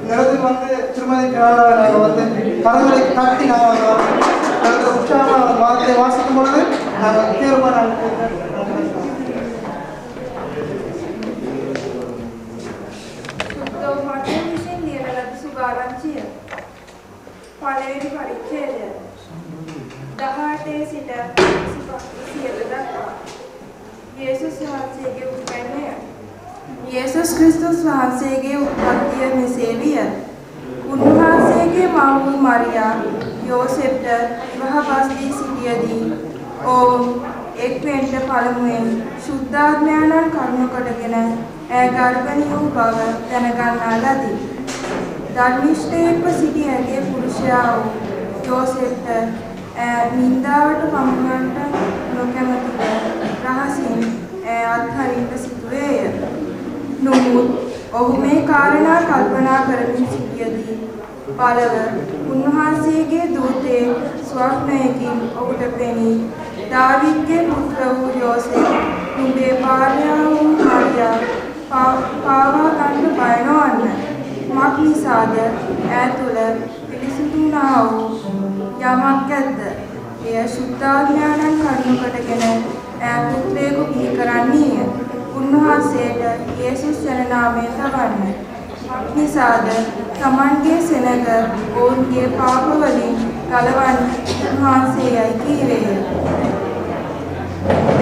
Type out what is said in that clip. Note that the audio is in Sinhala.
நடந்து வந்து திருமதி வந்து பரவலை காட்டி நாங்கள் உற்சாகமான வார்த்தையை வாசிக்கும் பொழுது நாங்கள் தீர்மானம் පළවෙනි පරිච්ඡේදය 18 සිට 20 දක්වා යේසුස් වහන්සේගේ උපන්වය. යේසුස් ක්‍රිස්තුස් වහන්සේගේ උත්පත්තිය මෙසේ විය. උන්වහන්සේගේ මව වූ මරියා යෝසෙෆ්ට විවාහබස් දී සිටියදී ඔවුන් එක්වෙන්ට පළමුවෙන් ශුද්ධාත්මයන්න් කරුණු කොටගෙන ඈ ගර්භණී වූ බව දැනගන්නා ලදී. ධර්මිෂ්ඨයෙක්ව සිටි ඇගේ පුරුෂයා වූ යෝසෙෆ්ට නින්දාවට පමුණවන්නට නොකැමැතිව රහසින් අත්හරින්න සිදුවේය. නමුත් ඔහු මේ කාරණා කල්පනා කරමින් සිටියදී බලව උන්වහන්සේගේ දූතේ ස්වප්නයකින් ඔහුට පෙනී දාවීදගේ පුත්‍ර වූ යෝසෙෆ් නුඹේ භාර්යාව වූ මරියා පාවා ගන්න බය නොවන්න. මක් නිසාද ඈ තුළ පිළිසිඳුනා වූ යමක් ඇද්ද? එය ශුද්ධාඥානං කරුණු කොටගෙන ඈ පුත්‍රයෙකු බිහි කරන්නීය. උන්වහන්සේට යේසුස් යන නාමය තබන්න. මක් නිසාද තමන්ගේ සෙනඟ ඔවුන්ගේ පාප වලින් ගලවන්න උන්වහන්සේ යයි කීවේය.